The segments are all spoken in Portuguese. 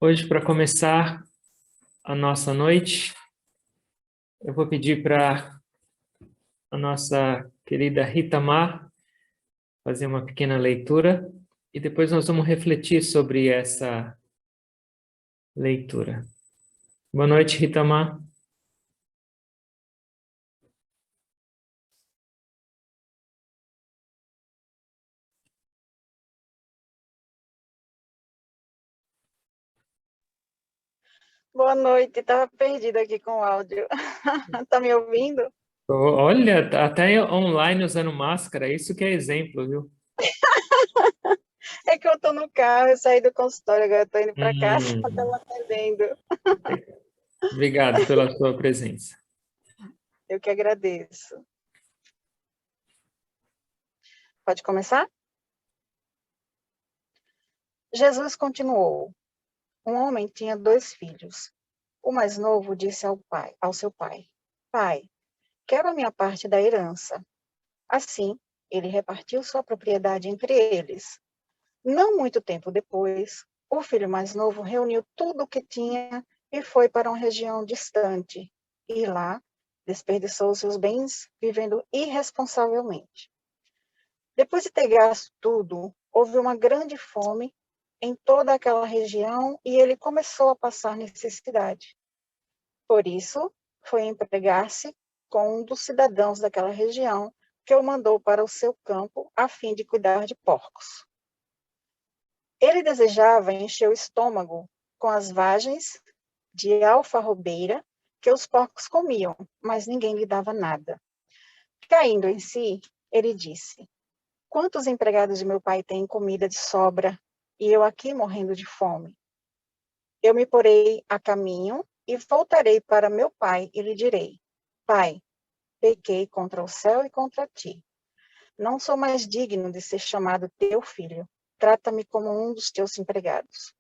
Hoje, para começar a nossa noite, eu vou pedir para a nossa querida Rita Mar fazer uma pequena leitura e depois nós vamos refletir sobre essa leitura. Boa noite, Rita Mar. Boa noite, estava perdida aqui com o áudio. Tá me ouvindo? Olha, até online usando máscara, isso que é exemplo, viu? É que eu estou no carro, eu saí do consultório, agora estou indo para casa, estava Hum, atendendo. Obrigado pela sua presença. Eu que agradeço. Pode começar? Jesus continuou. Um homem tinha 2 filhos. O mais novo disse ao seu pai: Pai, quero a minha parte da herança. Assim, ele repartiu sua propriedade entre eles. Não muito tempo depois, o filho mais novo reuniu tudo o que tinha e foi para uma região distante. E lá, desperdiçou seus bens vivendo irresponsavelmente. Depois de ter gasto tudo, houve uma grande fome em toda aquela região e ele começou a passar necessidade. Por isso, foi empregar-se com um dos cidadãos daquela região, que o mandou para o seu campo a fim de cuidar de porcos. Ele desejava encher o estômago com as vagens de alfarrobeira que os porcos comiam, mas ninguém lhe dava nada. Caindo em si, ele disse: Quantos empregados de meu pai têm comida de sobra e eu aqui morrendo de fome? Eu me porei a caminho e voltarei para meu pai e lhe direi: Pai, pequei contra o céu e contra ti. Não sou mais digno de ser chamado teu filho. Trata-me como um dos teus empregados.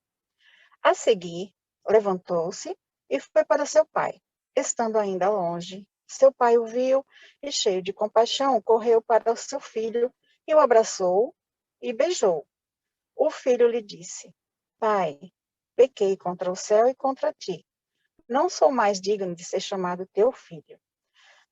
A seguir, levantou-se e foi para seu pai. Estando ainda longe, seu pai o viu e, cheio de compaixão, correu para o seu filho e o abraçou e beijou. O filho lhe disse: Pai, pequei contra o céu e contra ti. Não sou mais digno de ser chamado teu filho.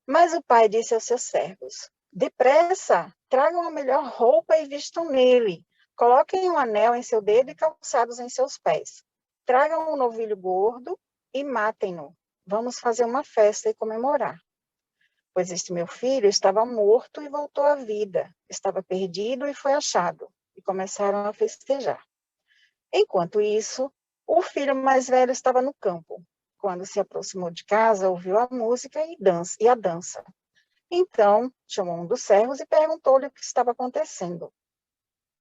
Mas o pai disse aos seus servos: Depressa, tragam a melhor roupa e vistam nele. Coloquem um anel em seu dedo e calçados em seus pés. Tragam um novilho gordo e matem-no. Vamos fazer uma festa e comemorar. Pois este meu filho estava morto e voltou à vida. Estava perdido e foi achado. E começaram a festejar. Enquanto isso, o filho mais velho estava no campo. Quando se aproximou de casa, ouviu a música e a dança. Então, chamou um dos servos e perguntou-lhe o que estava acontecendo.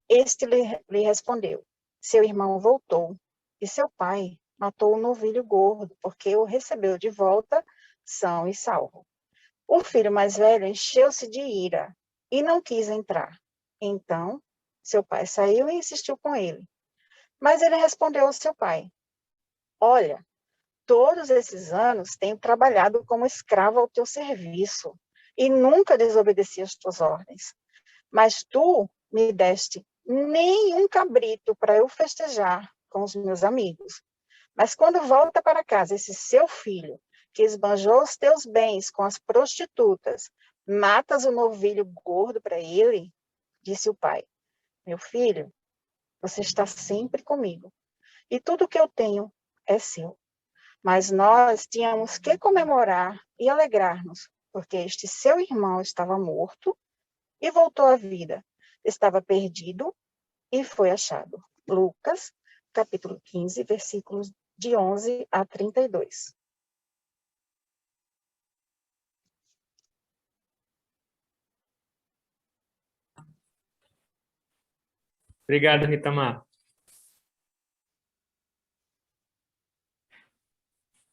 Este lhe respondeu: Seu irmão voltou, e seu pai matou o novilho gordo, porque o recebeu de volta são e salvo. O filho mais velho encheu-se de ira e não quis entrar. Então, seu pai saiu e insistiu com ele. Mas ele respondeu ao seu pai: Olha, todos esses anos tenho trabalhado como escravo ao teu serviço e nunca desobedeci às tuas ordens. Mas tu me deste nem um cabrito para eu festejar com os meus amigos. Mas quando volta para casa esse seu filho, que esbanjou os teus bens com as prostitutas, matas o novilho gordo para ele? Disse o pai: Meu filho, você está sempre comigo, e tudo que eu tenho é seu. Mas nós tínhamos que comemorar e alegrar-nos, porque este seu irmão estava morto e voltou à vida. Estava perdido e foi achado. Lucas, capítulo 15, versículos de 11 a 32. Obrigado, Rita Mar.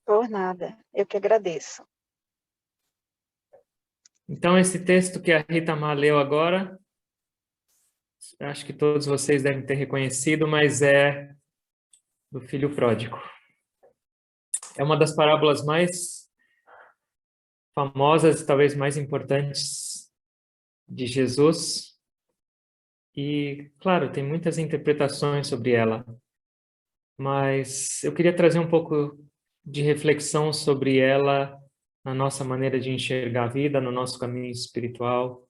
Por nada, eu que agradeço. Então, esse texto que a Rita Mar leu agora, acho que todos vocês devem ter reconhecido, mas é do filho pródigo. É uma das parábolas mais famosas, talvez mais importantes de Jesus. E, claro, tem muitas interpretações sobre ela. mas eu queria trazer um pouco de reflexão sobre ela na nossa maneira de enxergar a vida, no nosso caminho espiritual.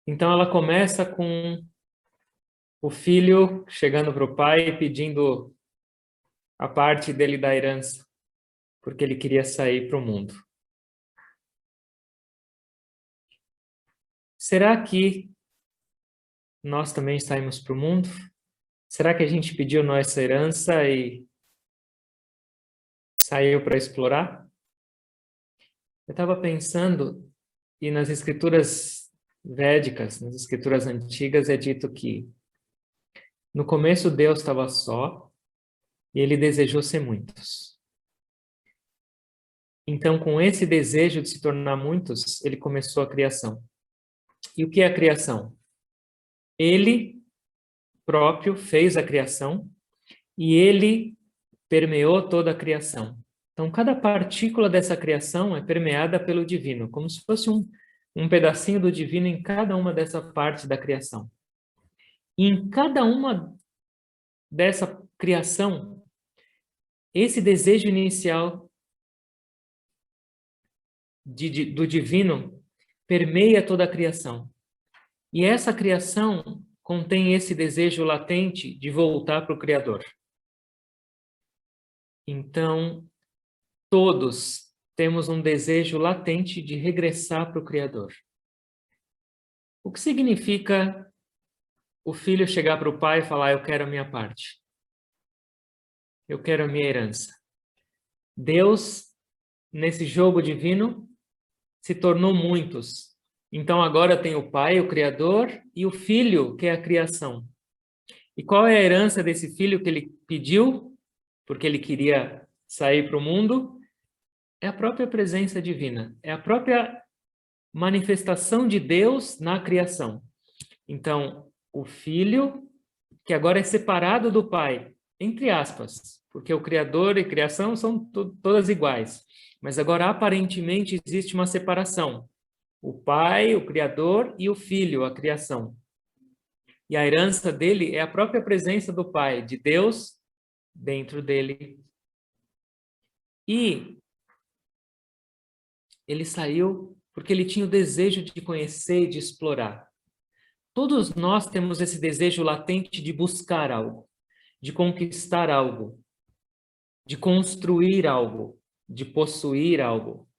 Então ela começa com o filho chegando para o pai e pedindo a parte dele da herança, porque ele queria sair para o mundo. Será que nós também saímos para o mundo? Será que a gente pediu nossa herança e saiu para explorar? Eu estava pensando, e nas escrituras védicas, nas escrituras antigas, é dito que no começo Deus estava só e ele desejou ser muitos. Então, com esse desejo de se tornar muitos, ele começou a criação. E o que é a criação? Ele próprio fez a criação e ele permeou toda a criação. Então, cada partícula dessa criação é permeada pelo divino, como se fosse um pedacinho do divino em cada uma dessa parte da criação. E em cada uma dessa criação, esse desejo inicial do divino permeia toda a criação. E essa criação contém esse desejo latente de voltar para o Criador. Então, todos temos um desejo latente de regressar para o Criador. O que significa o filho chegar para o pai e falar, eu quero a minha parte. Eu quero a minha herança. Deus, nesse jogo divino, se tornou muitos. Então agora tem o pai, o Criador, e o filho, que é a criação. E qual é a herança desse filho que ele pediu, porque ele queria sair para o mundo? É a própria presença divina. É a própria manifestação de Deus na criação. Então, o filho, que agora é separado do pai, entre aspas, porque o Criador e a criação são todas iguais. Mas agora, aparentemente, existe uma separação. O pai, o Criador, e o filho, a criação. E a herança dele é a própria presença do pai, de Deus, dentro dele. E ele saiu porque ele tinha o desejo de conhecer e de explorar. Todos nós temos esse desejo latente de buscar algo, de conquistar algo, de construir algo, de possuir algo.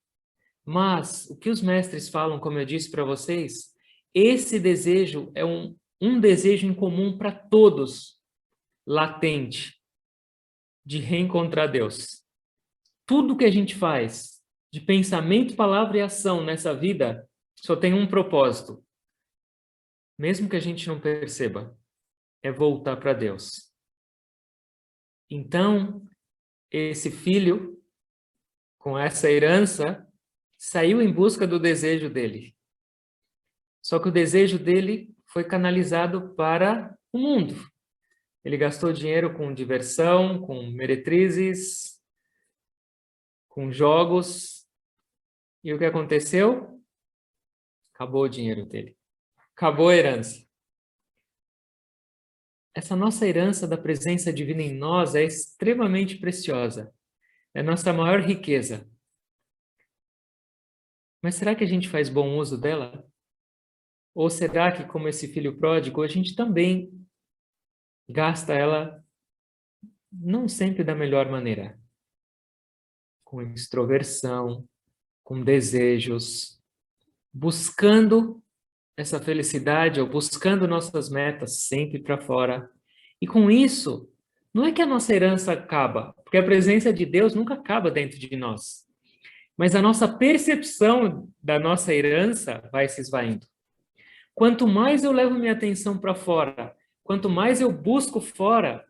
Mas o que os mestres falam, como eu disse para vocês, esse desejo é um desejo em comum para todos, latente, de reencontrar Deus. Tudo que a gente faz, de pensamento, palavra e ação nessa vida, só tem um propósito. Mesmo que a gente não perceba, é voltar para Deus. Então, esse filho, com essa herança, saiu em busca do desejo dele. Só que o desejo dele foi canalizado para o mundo. Ele gastou dinheiro com diversão, com meretrizes, com jogos. E o que aconteceu? Acabou o dinheiro dele. Acabou a herança. Essa nossa herança da presença divina em nós é extremamente preciosa. É a nossa maior riqueza. Mas será que a gente faz bom uso dela? Ou será que, como esse filho pródigo, a gente também gasta ela não sempre da melhor maneira? Com extroversão, com desejos, buscando essa felicidade ou buscando nossas metas sempre para fora. E com isso, não é que a nossa herança acaba, porque a presença de Deus nunca acaba dentro de nós. Mas a nossa percepção da nossa herança vai se esvaindo. Quanto mais eu levo minha atenção para fora, quanto mais eu busco fora,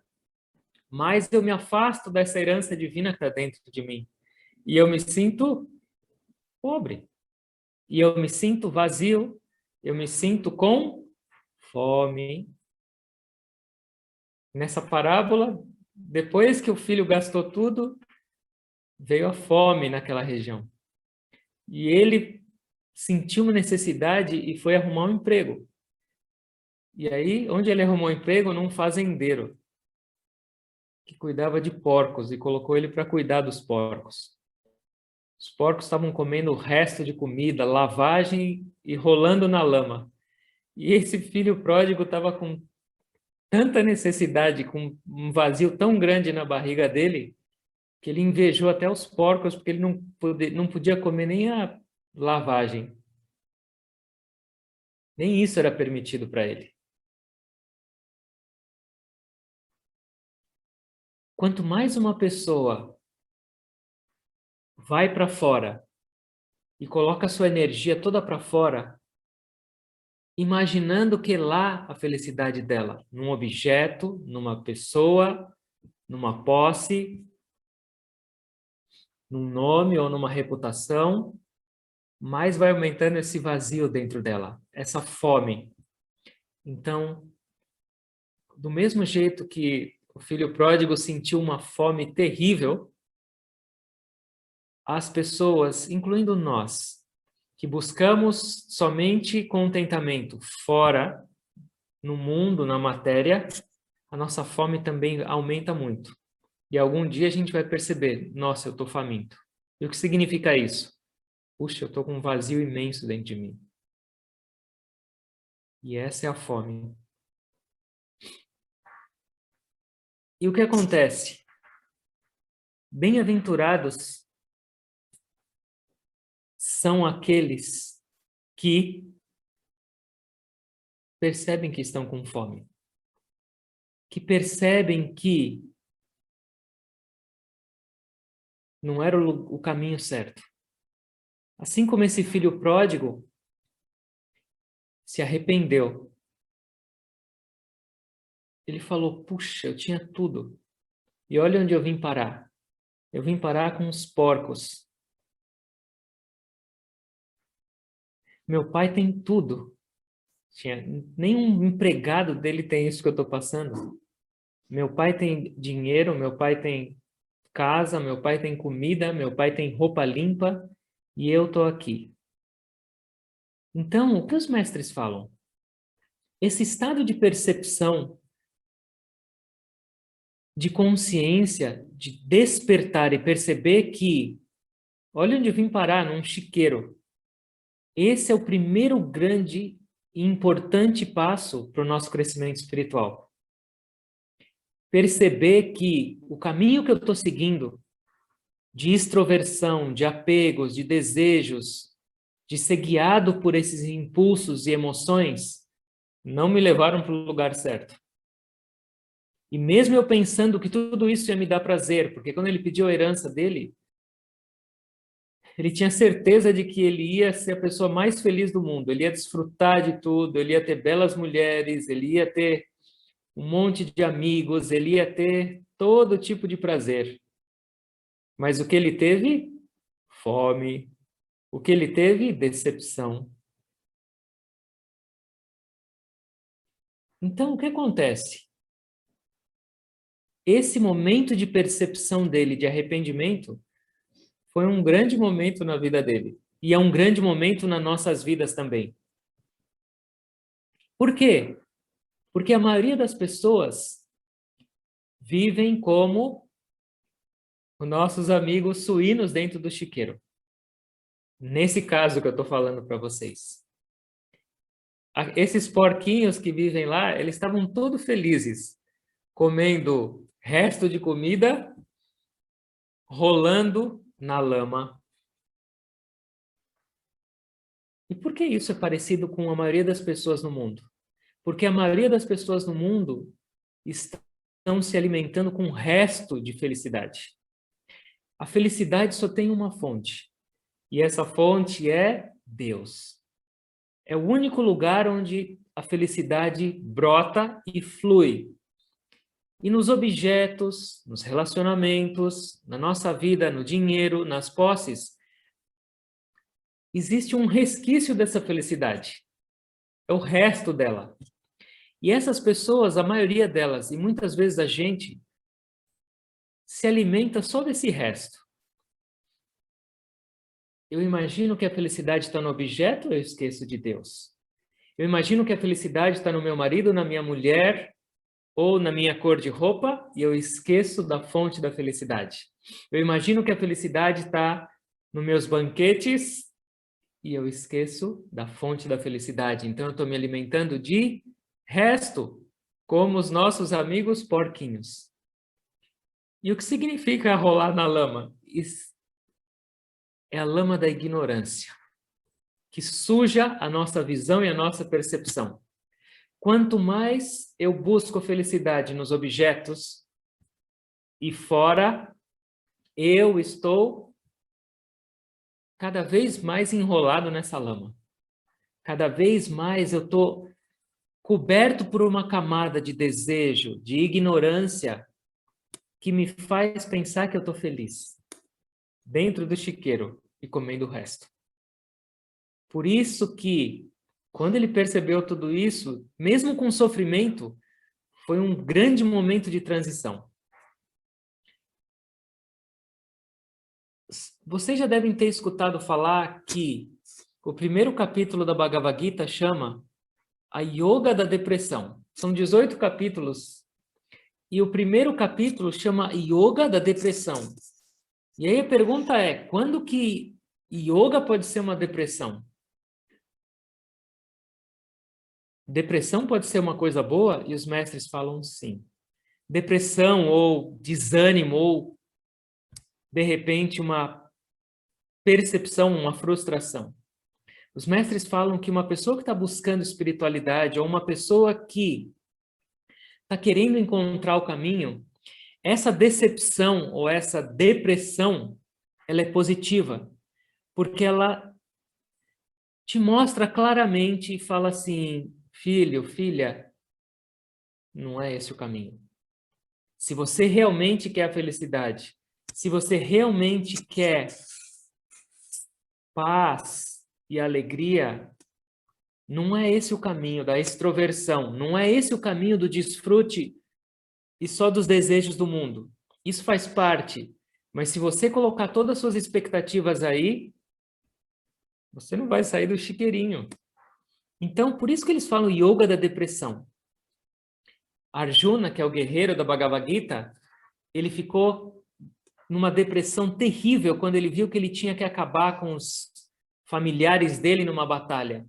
mais eu me afasto dessa herança divina que está dentro de mim. E eu me sinto pobre. E eu me sinto vazio. Eu me sinto com fome. Nessa parábola, depois que o filho gastou tudo, veio a fome naquela região. E ele sentiu uma necessidade e foi arrumar um emprego. E aí, onde ele arrumou um emprego? Num fazendeiro. que cuidava de porcos e colocou ele para cuidar dos porcos. Os porcos estavam comendo o resto de comida, lavagem e rolando na lama. E esse filho pródigo estava com tanta necessidade, com um vazio tão grande na barriga dele, que ele invejou até os porcos, porque ele não podia comer nem a lavagem. Nem isso era permitido para ele. Quanto mais uma pessoa vai para fora e coloca sua energia toda para fora, imaginando que lá a felicidade dela, num objeto, numa pessoa, numa posse, num nome ou numa reputação, mais vai aumentando esse vazio dentro dela, essa fome. Então, do mesmo jeito que o filho pródigo sentiu uma fome terrível, as pessoas, incluindo nós, que buscamos somente contentamento fora, no mundo, na matéria, a nossa fome também aumenta muito. E algum dia a gente vai perceber, nossa, eu estou faminto. E o que significa isso? Puxa, eu estou com um vazio imenso dentro de mim. E essa é a fome. E o que acontece? Bem-aventurados são aqueles que percebem que estão com fome. Que percebem que não era o caminho certo. Assim como esse filho pródigo se arrependeu. Ele falou, puxa, eu tinha tudo. E olha onde eu vim parar. Eu vim parar com os porcos. Meu pai tem tudo. Nenhum empregado dele tem isso que eu estou passando. Meu pai tem dinheiro, meu pai tem casa, meu pai tem comida, meu pai tem roupa limpa e eu estou aqui. Então, o que os mestres falam? Esse estado de percepção, de consciência, de despertar e perceber que, olha onde eu vim parar, num chiqueiro. Esse é o primeiro grande e importante passo para o nosso crescimento espiritual. Perceber que o caminho que eu estou seguindo, de extroversão, de apegos, de desejos, de ser guiado por esses impulsos e emoções, não me levaram para o lugar certo. E mesmo eu pensando que tudo isso ia me dar prazer, porque quando ele pediu a herança dele, ele tinha certeza de que ele ia ser a pessoa mais feliz do mundo, ele ia desfrutar de tudo, ele ia ter belas mulheres, ele ia ter um monte de amigos, ele ia ter todo tipo de prazer. Mas o que ele teve? Fome. O que ele teve? Decepção. Então, o que acontece? Esse momento de percepção dele, de arrependimento, foi um grande momento na vida dele. E é um grande momento nas nossas vidas também. Por quê? Porque a maioria das pessoas vivem como os nossos amigos suínos dentro do chiqueiro. Nesse caso que eu estou falando para vocês. Esses porquinhos que vivem lá, eles estavam todos felizes, comendo resto de comida, rolando na lama. E por que isso é parecido com a maioria das pessoas no mundo? Porque a maioria das pessoas no mundo estão se alimentando com o resto de felicidade. A felicidade só tem uma fonte. E essa fonte é Deus. É o único lugar onde a felicidade brota e flui. E nos objetos, nos relacionamentos, na nossa vida, no dinheiro, nas posses, existe um resquício dessa felicidade. É o resto dela. E essas pessoas, a maioria delas, e muitas vezes a gente, se alimenta só desse resto. Eu imagino que a felicidade está no objeto, eu esqueço de Deus. Eu imagino que a felicidade está no meu marido, na minha mulher, ou na minha cor de roupa e eu esqueço da fonte da felicidade. Eu imagino que a felicidade está nos meus banquetes e eu esqueço da fonte da felicidade. Então eu estou me alimentando de resto, como os nossos amigos porquinhos. E o que significa rolar na lama? Isso é a lama da ignorância, que suja a nossa visão e a nossa percepção. Quanto mais eu busco felicidade nos objetos e fora, eu estou cada vez mais enrolado nessa lama. Cada vez mais eu estou coberto por uma camada de desejo, de ignorância, que me faz pensar que eu estou feliz, dentro do chiqueiro e comendo o resto. Por isso que, quando ele percebeu tudo isso, mesmo com sofrimento, foi um grande momento de transição. Vocês já devem ter escutado falar que o primeiro capítulo da Bhagavad Gita chama a Yoga da Depressão. São 18 capítulos. E o primeiro capítulo chama Yoga da Depressão. E aí a pergunta é, quando que yoga pode ser uma depressão? Depressão pode ser uma coisa boa? E os mestres falam sim. Depressão ou desânimo ou, de repente, uma percepção, uma frustração. Os mestres falam que uma pessoa que está buscando espiritualidade ou uma pessoa que está querendo encontrar o caminho, essa decepção ou essa depressão, ela é positiva, porque ela te mostra claramente e fala assim, filho, filha, não é esse o caminho. Se você realmente quer a felicidade, se você realmente quer paz e alegria, não é esse o caminho da extroversão, não é esse o caminho do desfrute e só dos desejos do mundo. Isso faz parte, mas se você colocar todas as suas expectativas aí, você não vai sair do chiqueirinho. Então, por isso que eles falam yoga da depressão. Arjuna, que é o guerreiro da Bhagavad Gita, ele ficou numa depressão terrível quando ele viu que ele tinha que acabar com os familiares dele numa batalha.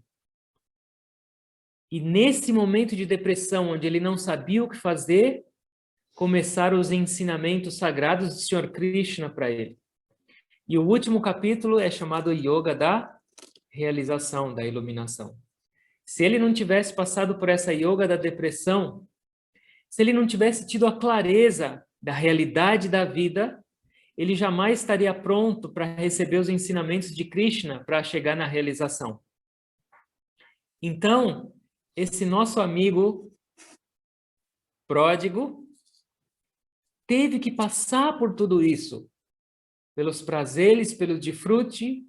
E nesse momento de depressão, onde ele não sabia o que fazer, começaram os ensinamentos sagrados do Sr. Krishna para ele. E o último capítulo é chamado Yoga da Realização, da Iluminação. Se ele não tivesse passado por essa yoga da depressão, se ele não tivesse tido a clareza da realidade da vida, ele jamais estaria pronto para receber os ensinamentos de Krishna para chegar na realização. Então, esse nosso amigo pródigo teve que passar por tudo isso, pelos prazeres, pelo desfrute,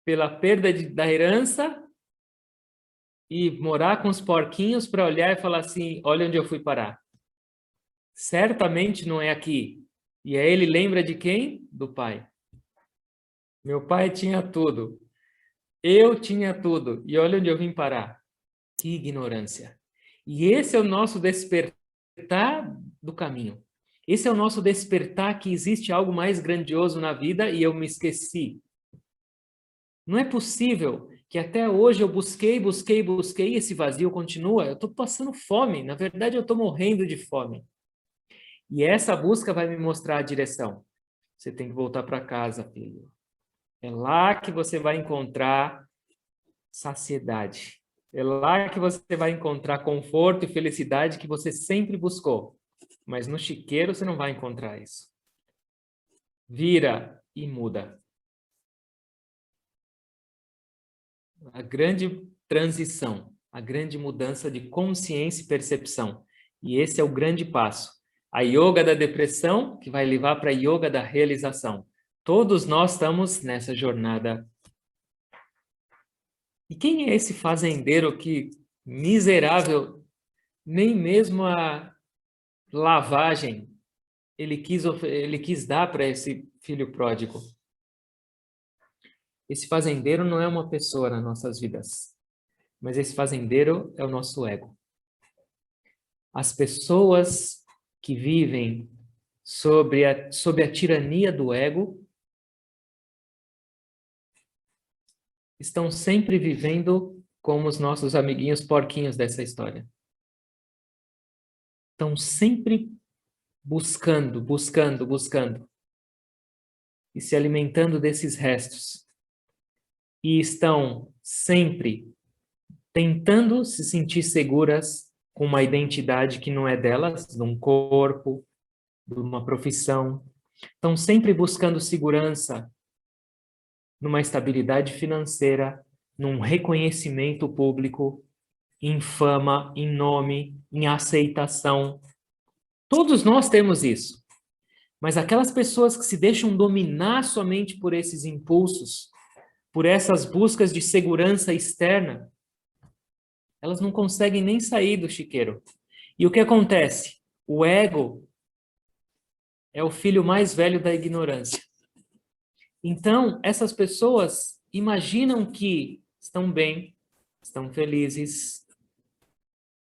pela perda da herança, e morar com os porquinhos para olhar e falar assim, olha onde eu fui parar. Certamente não é aqui. E aí ele lembra de quem? Do pai. Meu pai tinha tudo. Eu tinha tudo. E olha onde eu vim parar. Que ignorância. E esse é o nosso despertar do caminho. Esse é o nosso despertar que existe algo mais grandioso na vida e eu me esqueci. Não é possível que até hoje eu busquei e esse vazio continua. Eu estou passando fome. Na verdade, eu estou morrendo de fome. E essa busca vai me mostrar a direção. Você tem que voltar para casa, filho. É lá que você vai encontrar saciedade. É lá que você vai encontrar conforto e felicidade que você sempre buscou. Mas no chiqueiro você não vai encontrar isso. Vira e muda. A grande transição, a grande mudança de consciência e percepção. E esse é o grande passo. A yoga da depressão, que vai levar para a yoga da realização. Todos nós estamos nessa jornada. E quem é esse fazendeiro que, miserável, nem mesmo a lavagem ele quis dar para esse filho pródigo? Esse fazendeiro não é uma pessoa nas nossas vidas, mas esse fazendeiro é o nosso ego. As pessoas que vivem sob a tirania do ego estão sempre vivendo como os nossos amiguinhos porquinhos dessa história. Estão sempre buscando, buscando, buscando. E se alimentando desses restos. E estão sempre tentando se sentir seguras com uma identidade que não é delas, de um corpo, de uma profissão. Estão sempre buscando segurança numa estabilidade financeira, num reconhecimento público, em fama, em nome, em aceitação. Todos nós temos isso. Mas aquelas pessoas que se deixam dominar somente por esses impulsos, por essas buscas de segurança externa, elas não conseguem nem sair do chiqueiro. E o que acontece? O ego é o filho mais velho da ignorância. Então, essas pessoas imaginam que estão bem, estão felizes.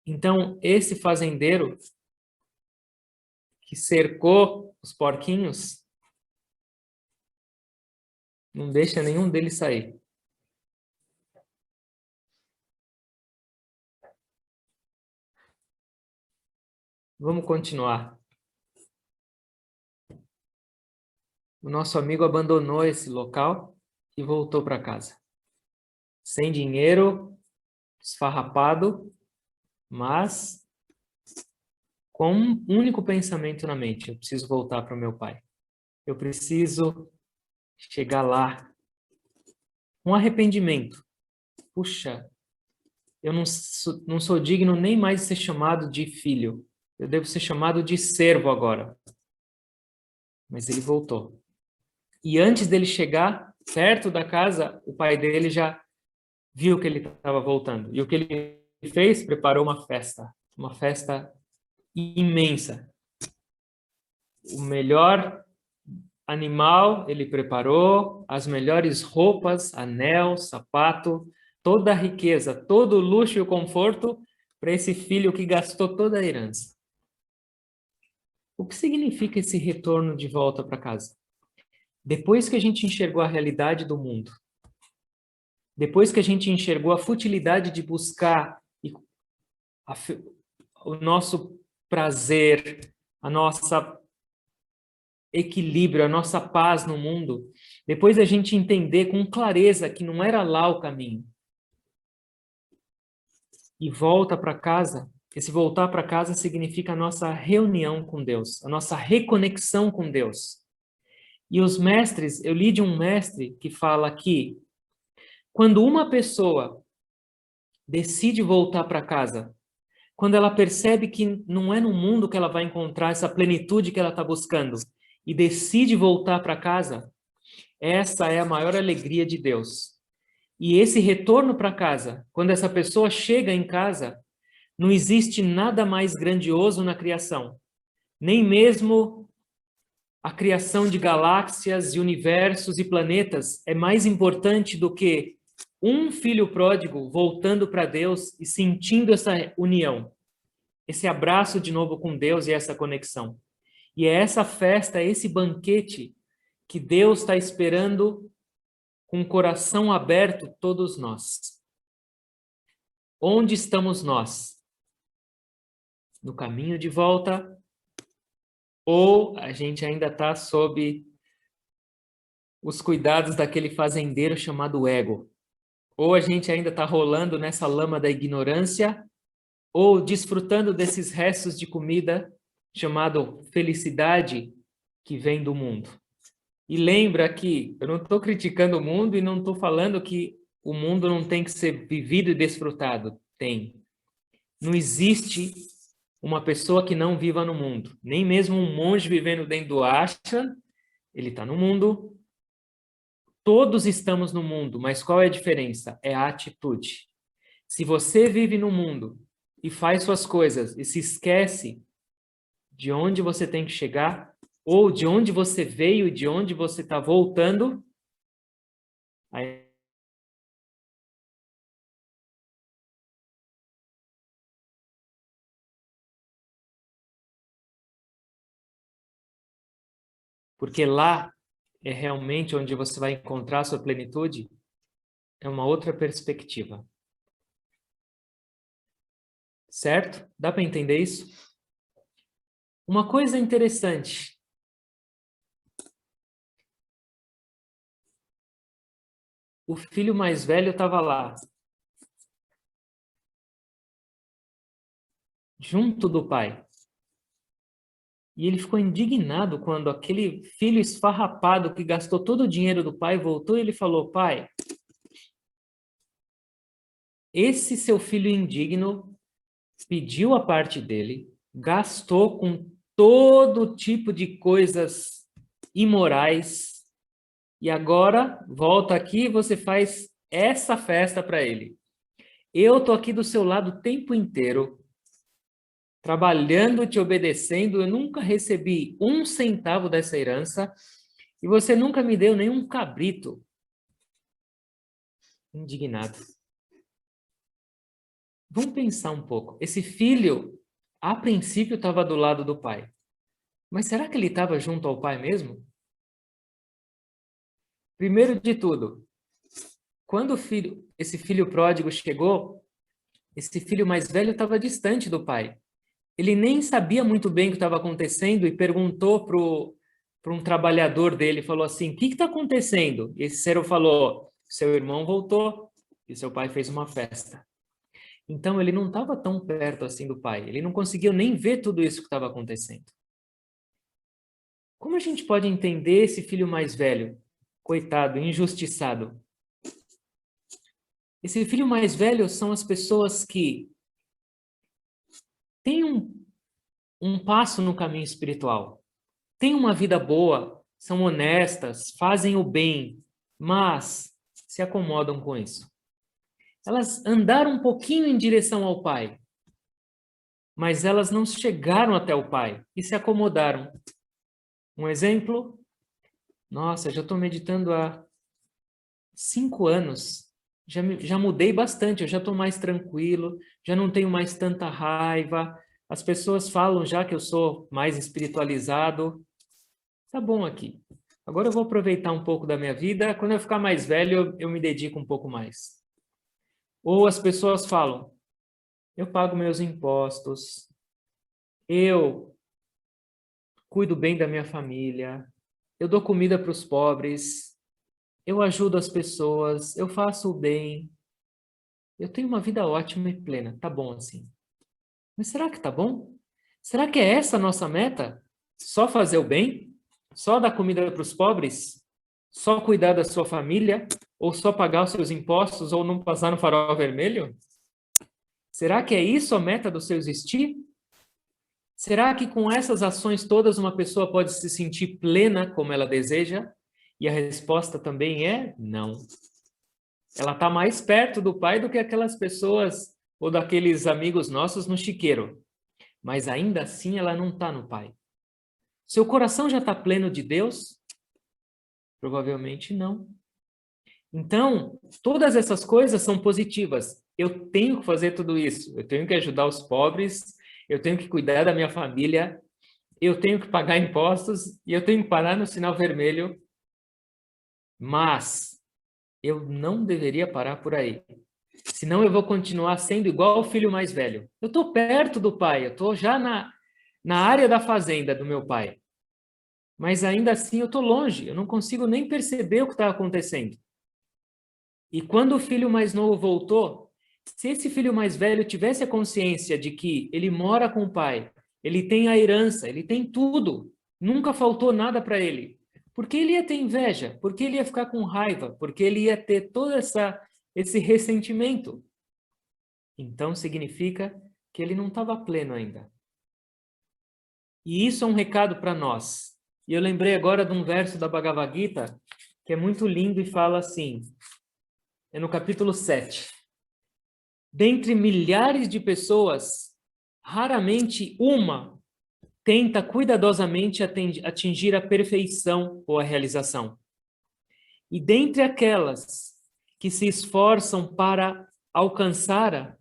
Então, esse fazendeiro que cercou os porquinhos não deixa nenhum deles sair. Vamos continuar. O nosso amigo abandonou esse local e voltou para casa. Sem dinheiro, esfarrapado, mas com um único pensamento na mente: eu preciso voltar para o meu pai. Eu preciso chegar lá com arrependimento. Puxa, eu não sou digno nem mais de ser chamado de filho. Eu devo ser chamado de servo agora. Mas ele voltou. E antes dele chegar perto da casa, o pai dele já viu que ele estava voltando. E o que ele fez? Preparou uma festa imensa. O melhor animal ele preparou, as melhores roupas, anel, sapato, toda a riqueza, todo o luxo e o conforto para esse filho que gastou toda a herança. O que significa esse retorno de volta para casa? Depois que a gente enxergou a realidade do mundo, depois que a gente enxergou a futilidade de buscar o nosso prazer, a nossa equilíbrio, a nossa paz no mundo, depois a gente entender com clareza que não era lá o caminho, e volta para casa, esse voltar para casa significa a nossa reunião com Deus, a nossa reconexão com Deus. E os mestres, eu li de um mestre que fala que quando uma pessoa decide voltar para casa, quando ela percebe que não é no mundo que ela vai encontrar essa plenitude que ela está buscando, e decide voltar para casa, essa é a maior alegria de Deus. E esse retorno para casa, quando essa pessoa chega em casa, não existe nada mais grandioso na criação. Nem mesmo a criação de galáxias e universos e planetas é mais importante do que um filho pródigo voltando para Deus e sentindo essa união, esse abraço de novo com Deus e essa conexão. E é essa festa, esse banquete que Deus está esperando com o coração aberto, todos nós. Onde estamos nós? No caminho de volta? Ou a gente ainda está sob os cuidados daquele fazendeiro chamado ego? Ou a gente ainda está rolando nessa lama da ignorância? Ou desfrutando desses restos de comida chamado felicidade que vem do mundo? E lembra que eu não estou criticando o mundo e não estou falando que o mundo não tem que ser vivido e desfrutado. Tem. Não existe uma pessoa que não viva no mundo. Nem mesmo um monge vivendo dentro do ashram, ele está no mundo. Todos estamos no mundo, mas qual é a diferença? É a atitude. Se você vive no mundo e faz suas coisas e se esquece de onde você tem que chegar, ou de onde você veio e de onde você está voltando, aí porque lá é realmente onde você vai encontrar a sua plenitude, é uma outra perspectiva. Certo? Dá para entender isso? Uma coisa interessante. O filho mais velho estava lá, junto do pai. E ele ficou indignado quando aquele filho esfarrapado que gastou todo o dinheiro do pai voltou e ele falou: pai, esse seu filho indigno pediu a parte dele, gastou com todo tipo de coisas imorais e agora volta aqui e você faz essa festa para ele. Eu tô aqui do seu lado o tempo inteiro, trabalhando, te obedecendo, eu nunca recebi 1 centavo dessa herança e você nunca me deu nenhum cabrito. Indignado. Vamos pensar um pouco. Esse filho, a princípio, estava do lado do pai. Mas será que ele estava junto ao pai mesmo? Primeiro de tudo, quando esse filho pródigo chegou, esse filho mais velho estava distante do pai. Ele nem sabia muito bem o que estava acontecendo e perguntou para um trabalhador dele, falou assim, o que está acontecendo? E esse servo falou, seu irmão voltou e seu pai fez uma festa. Então ele não estava tão perto assim do pai, ele não conseguiu nem ver tudo isso que estava acontecendo. Como a gente pode entender esse filho mais velho? Coitado, injustiçado. Esse filho mais velho são as pessoas que têm um passo no caminho espiritual, têm uma vida boa, são honestas, fazem o bem, mas se acomodam com isso. Elas andaram um pouquinho em direção ao Pai, mas elas não chegaram até o Pai e se acomodaram. Um exemplo? Nossa, já estou meditando há 5 anos. Já mudei bastante, eu já estou mais tranquilo, já não tenho mais tanta raiva. As pessoas falam já que eu sou mais espiritualizado. Tá bom aqui. Agora eu vou aproveitar um pouco da minha vida. Quando eu ficar mais velho, eu me dedico um pouco mais. Ou as pessoas falam, eu pago meus impostos, eu cuido bem da minha família, eu dou comida para os pobres, eu ajudo as pessoas, eu faço o bem, eu tenho uma vida ótima e plena. Tá bom assim. Mas será que tá bom? Será que é essa a nossa meta? Só fazer o bem? Só dar comida para os pobres? Só cuidar da sua família? Ou só pagar os seus impostos ou não passar no farol vermelho? Será que é isso a meta do seu existir? Será que com essas ações todas uma pessoa pode se sentir plena como ela deseja? E a resposta também é não. Ela está mais perto do Pai do que aquelas pessoas ou daqueles amigos nossos no chiqueiro. Mas ainda assim ela não está no Pai. Seu coração já está pleno de Deus? Provavelmente não. Então, todas essas coisas são positivas. Eu tenho que fazer tudo isso. Eu tenho que ajudar os pobres, eu tenho que cuidar da minha família, eu tenho que pagar impostos e eu tenho que parar no sinal vermelho. Mas eu não deveria parar por aí. Senão eu vou continuar sendo igual ao filho mais velho. Eu estou perto do pai, eu estou já na área da fazenda do meu pai. Mas ainda assim eu estou longe, eu não consigo nem perceber o que está acontecendo. E quando o filho mais novo voltou, se esse filho mais velho tivesse a consciência de que ele mora com o pai, ele tem a herança, ele tem tudo, nunca faltou nada para ele, por que ele ia ter inveja? Por que ele ia ficar com raiva? Porque ele ia ter todo esse ressentimento? Então significa que ele não estava pleno ainda. E isso é um recado para nós. E eu lembrei agora de um verso da Bhagavad Gita que é muito lindo e fala assim, é no capítulo 7. Dentre milhares de pessoas, raramente uma tenta cuidadosamente atingir a perfeição ou a realização. E dentre aquelas que se esforçam para alcançar,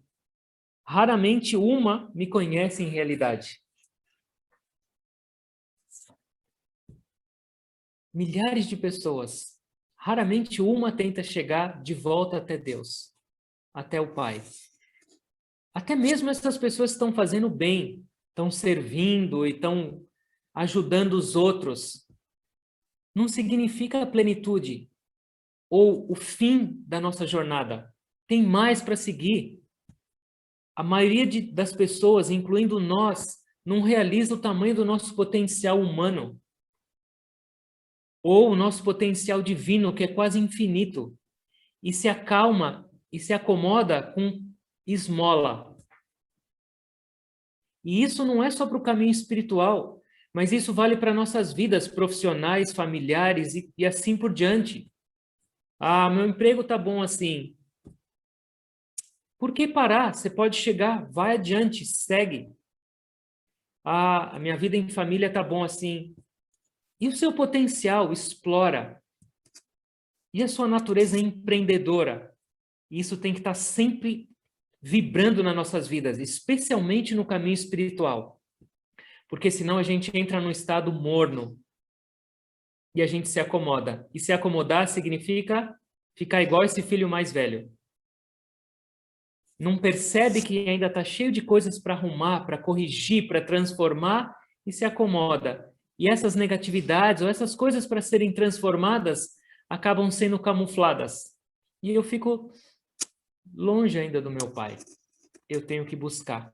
raramente uma me conhece em realidade. milhares de pessoas. Raramente uma tenta chegar de volta até Deus, até o Pai. Até mesmo essas pessoas estão fazendo bem, estão servindo e estão ajudando os outros. Não significa a plenitude ou o fim da nossa jornada. Tem mais para seguir. A maioria das pessoas, incluindo nós, não realiza o tamanho do nosso potencial humano ou o nosso potencial divino, que é quase infinito, e se acalma e se acomoda com esmola. E isso não é só para o caminho espiritual, mas isso vale para nossas vidas profissionais, familiares e assim por diante. Ah, meu emprego tá bom assim. Por que parar? Você pode chegar, vai adiante, segue. Ah, a minha vida em família tá bom assim. E o seu potencial, explora. E a sua natureza empreendedora? Isso tem que estar sempre vibrando nas nossas vidas, especialmente no caminho espiritual. Porque senão a gente entra num estado morno e a gente se acomoda. E se acomodar significa ficar igual esse filho mais velho. Não percebe que ainda está cheio de coisas para arrumar, para corrigir, para transformar e se acomoda. E essas negatividades ou essas coisas para serem transformadas acabam sendo camufladas. E eu fico longe ainda do meu pai. Eu tenho que buscar.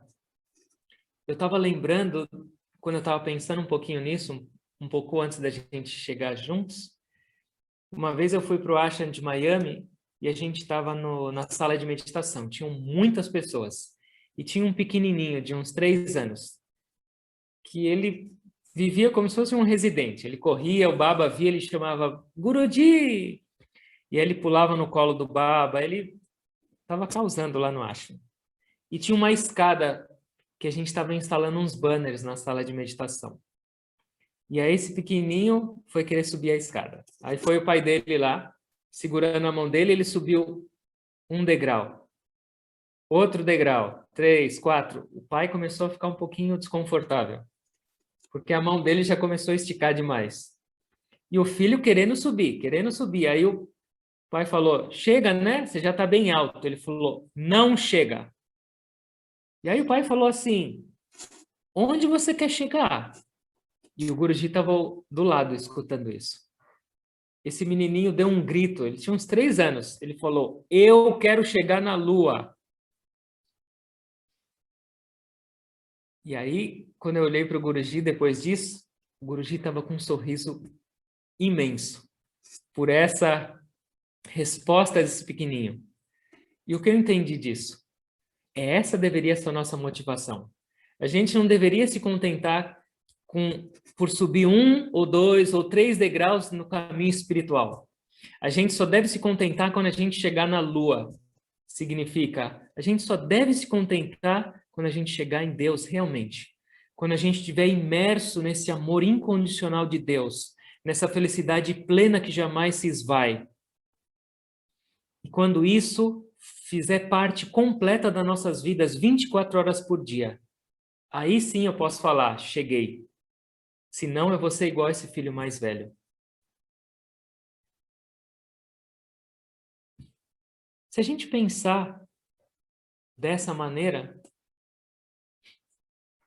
Eu estava lembrando, quando eu estava pensando um pouquinho nisso, um pouco antes da gente chegar juntos, uma vez eu fui para o Ashram de Miami e a gente estava na sala de meditação. Tinham muitas pessoas. E tinha um pequenininho de uns 3 anos, que ele vivia como se fosse um residente. Ele corria, o Baba via, ele chamava Guruji! E ele pulava no colo do Baba. Ele estava causando lá no ashram. E tinha uma escada que a gente estava instalando uns banners na sala de meditação. E aí esse pequenininho foi querer subir a escada. Aí foi o pai dele lá, segurando a mão dele, ele subiu 1 degrau. Outro degrau, 3, 4. O pai começou a ficar um pouquinho desconfortável, porque a mão dele já começou a esticar demais. E o filho querendo subir, querendo subir. Aí o pai falou, chega, né? Você já está bem alto. Ele falou, não chega. E aí o pai falou assim, onde você quer chegar? E o Guruji estava do lado escutando isso. Esse menininho deu um grito, ele tinha uns 3 anos. Ele falou, eu quero chegar na lua. E aí, quando eu olhei para o Guruji depois disso, o Guruji estava com um sorriso imenso por essa resposta desse pequenininho. E o que eu entendi disso? Essa deveria ser a nossa motivação. A gente não deveria se contentar por subir 1 ou 2 ou 3 degraus no caminho espiritual. A gente só deve se contentar quando a gente chegar na lua. Significa, a gente só deve se contentar quando a gente chegar em Deus realmente. Quando a gente estiver imerso nesse amor incondicional de Deus, nessa felicidade plena que jamais se esvai. E quando isso fizer parte completa das nossas vidas 24 horas por dia, aí sim eu posso falar, cheguei. Senão eu vou ser igual esse filho mais velho. Se a gente pensar dessa maneira,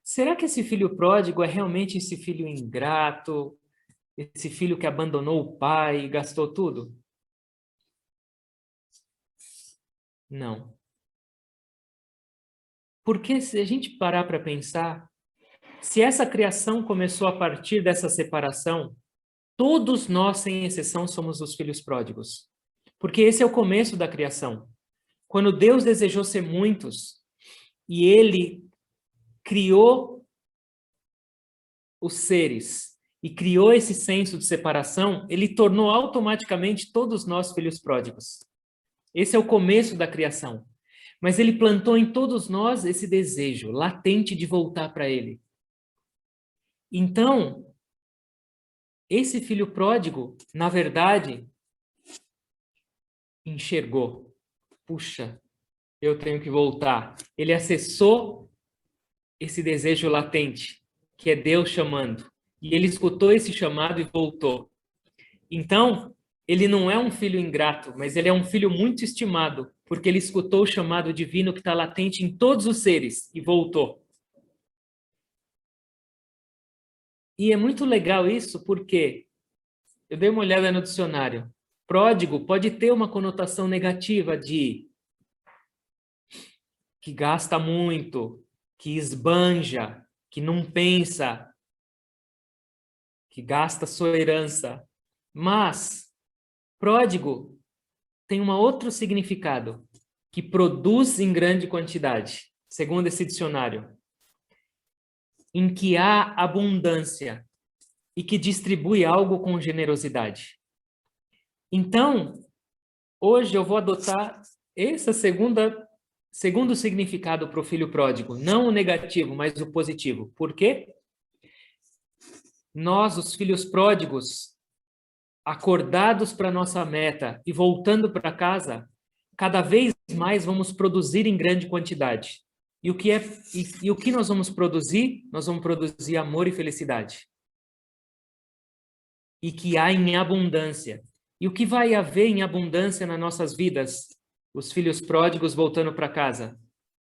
será que esse filho pródigo é realmente esse filho ingrato, esse filho que abandonou o pai e gastou tudo? Não. Porque se a gente parar para pensar, se essa criação começou a partir dessa separação, todos nós, sem exceção, somos os filhos pródigos. Porque esse é o começo da criação. Quando Deus desejou ser muitos, e Ele criou os seres, e criou esse senso de separação, Ele tornou automaticamente todos nós filhos pródigos. Esse é o começo da criação. Mas Ele plantou em todos nós esse desejo latente de voltar para Ele. Então, esse filho pródigo, na verdade, enxergou. Puxa, eu tenho que voltar. Ele acessou esse desejo latente, que é Deus chamando. E ele escutou esse chamado e voltou. Então, ele não é um filho ingrato, mas ele é um filho muito estimado, porque ele escutou o chamado divino que está latente em todos os seres e voltou. E é muito legal isso, porque eu dei uma olhada no dicionário. Pródigo pode ter uma conotação negativa de que gasta muito, que esbanja, que não pensa, que gasta sua herança. Mas pródigo tem um outro significado, que produz em grande quantidade, segundo esse dicionário, em que há abundância e que distribui algo com generosidade. Então, hoje eu vou adotar essa segundo significado para o filho pródigo, não o negativo, mas o positivo. Por quê? Nós, os filhos pródigos, acordados para nossa meta e voltando para casa, cada vez mais vamos produzir em grande quantidade. E o que nós vamos produzir? Nós vamos produzir amor e felicidade. E que há em abundância. E o que vai haver em abundância nas nossas vidas? Os filhos pródigos voltando para casa.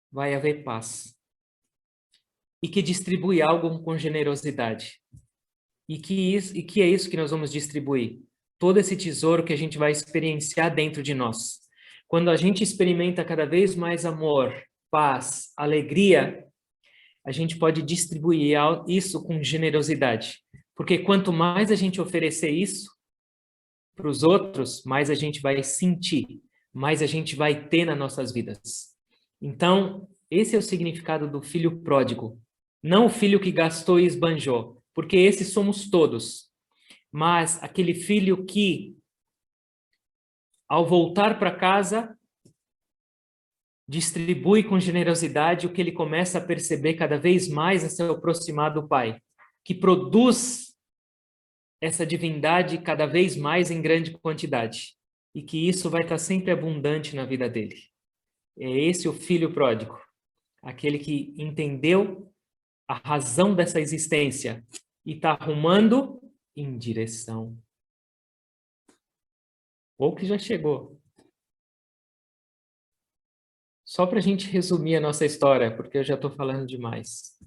Vai haver paz. E que distribui algo com generosidade. E que é isso que nós vamos distribuir? Todo esse tesouro que a gente vai experienciar dentro de nós. Quando a gente experimenta cada vez mais amor, paz, alegria, a gente pode distribuir isso com generosidade. Porque quanto mais a gente oferecer isso para os outros, mais a gente vai sentir, mais a gente vai ter nas nossas vidas. Então, esse é o significado do filho pródigo. Não o filho que gastou e esbanjou, porque esses somos todos. Mas aquele filho que, ao voltar para casa, distribui com generosidade o que ele começa a perceber cada vez mais a se aproximar do Pai, que produz essa divindade cada vez mais em grande quantidade, e que isso vai estar sempre abundante na vida dele. É esse o filho pródigo, aquele que entendeu a razão dessa existência e está arrumando em direção. Ou que já chegou. Só para a gente resumir a nossa história, porque eu já estou falando demais.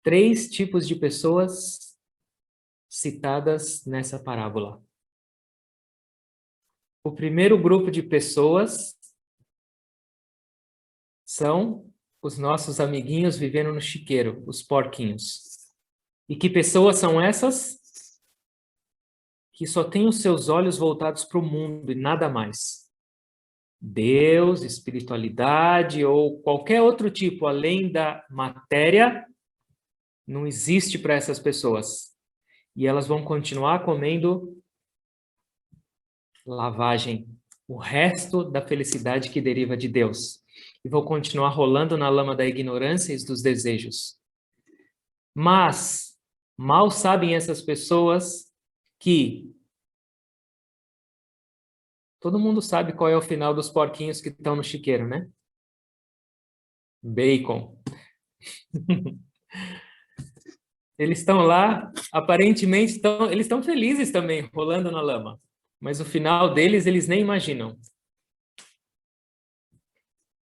3 tipos de pessoas citadas nessa parábola. O primeiro grupo de pessoas são os nossos amiguinhos vivendo no chiqueiro, os porquinhos. E que pessoas são essas? Que só têm os seus olhos voltados para o mundo e nada mais. Deus, espiritualidade ou qualquer outro tipo além da matéria não existe para essas pessoas. E elas vão continuar comendo lavagem, o resto da felicidade que deriva de Deus. E vão continuar rolando na lama da ignorância e dos desejos. Mas mal sabem essas pessoas que todo mundo sabe qual é o final dos porquinhos que estão no chiqueiro, né? Bacon. Eles estão lá, aparentemente eles estão felizes também, rolando na lama. Mas o final deles, eles nem imaginam.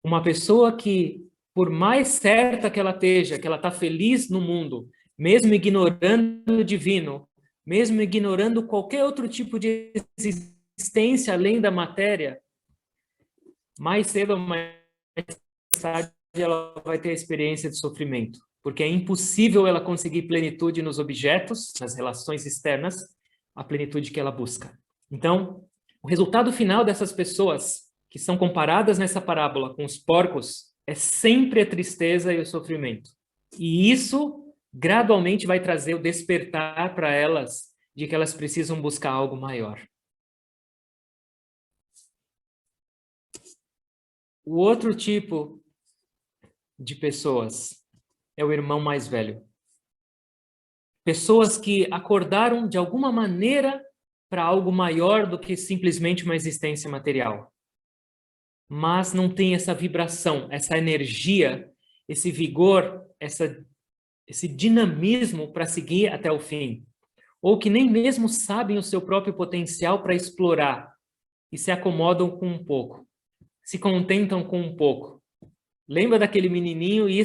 Uma pessoa que, por mais certa que ela esteja, que ela está feliz no mundo, mesmo ignorando o divino, mesmo ignorando qualquer outro tipo de existência além da matéria, mais cedo ou mais tarde ela vai ter a experiência de sofrimento. Porque é impossível ela conseguir plenitude nos objetos, nas relações externas, a plenitude que ela busca. Então, o resultado final dessas pessoas que são comparadas nessa parábola com os porcos é sempre a tristeza e o sofrimento. E isso gradualmente vai trazer o despertar para elas de que elas precisam buscar algo maior. O outro tipo de pessoas é o irmão mais velho. Pessoas que acordaram de alguma maneira para algo maior do que simplesmente uma existência material. Mas não tem essa vibração, essa energia, esse vigor, esse dinamismo para seguir até o fim. ou que nem mesmo sabem o seu próprio potencial para explorar e se acomodam com um pouco, se contentam com um pouco. Lembra daquele menininho? E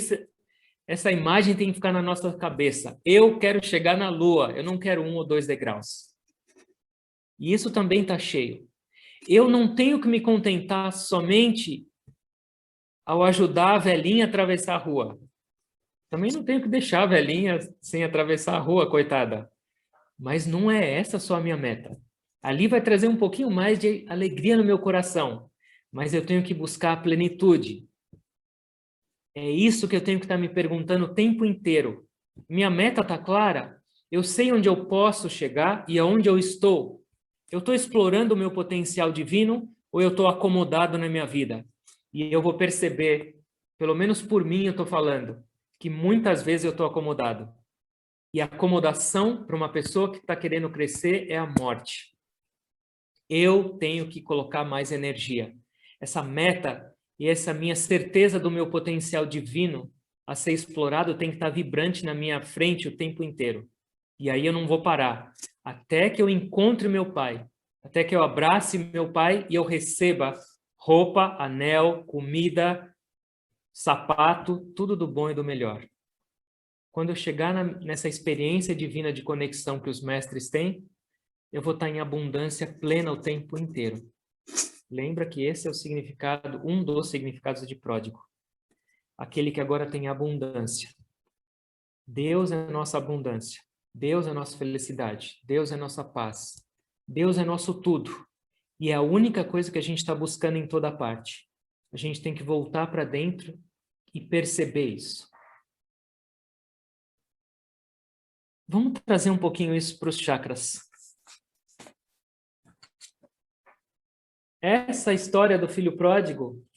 essa imagem tem que ficar na nossa cabeça. Eu quero chegar na Lua, eu não quero 1 ou 2 degraus. E isso também está cheio. Eu não tenho que me contentar somente ao ajudar a velhinha a atravessar a rua. Também não tenho que deixar a velhinha sem atravessar a rua, coitada. Mas não é essa só a minha meta. Ali vai trazer um pouquinho mais de alegria no meu coração. Mas eu tenho que buscar a plenitude. É isso que eu tenho que estar me perguntando o tempo inteiro. Minha meta está clara? Eu sei onde eu posso chegar e aonde eu estou. Eu estou explorando o meu potencial divino ou eu estou acomodado na minha vida? E eu vou perceber, pelo menos por mim eu estou falando, que muitas vezes eu estou acomodado. E a acomodação para uma pessoa que está querendo crescer é a morte. Eu tenho que colocar mais energia. Essa meta e essa minha certeza do meu potencial divino a ser explorado tem que estar vibrante na minha frente o tempo inteiro. E aí eu não vou parar. Até que eu encontre meu pai. Até que eu abrace meu pai e eu receba roupa, anel, comida, sapato, tudo do bom e do melhor. Quando eu chegar nessa experiência divina de conexão que os mestres têm, eu vou estar em abundância plena o tempo inteiro. Lembra que esse é o significado, um dos significados de pródigo. Aquele que agora tem abundância. Deus é a nossa abundância. Deus é a nossa felicidade. Deus é a nossa paz. Deus é nosso tudo. E é a única coisa que a gente está buscando em toda parte. A gente tem que voltar para dentro e perceber isso. Vamos trazer um pouquinho isso para os chakras. Essa história do filho pródigo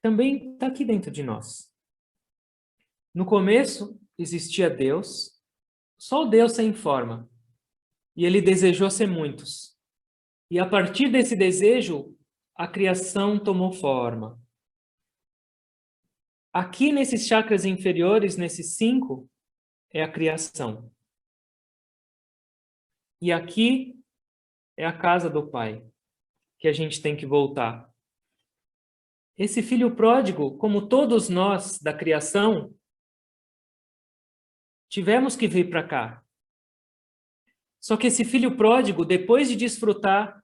também está aqui dentro de nós. No começo existia Deus, só o Deus sem forma. E ele desejou ser muitos. E a partir desse desejo, a criação tomou forma. Aqui nesses chakras inferiores, nesses 5, é a criação. E aqui é a casa do Pai, que a gente tem que voltar. Esse filho pródigo, como todos nós da criação, tivemos que vir para cá. Só que esse filho pródigo, depois de desfrutar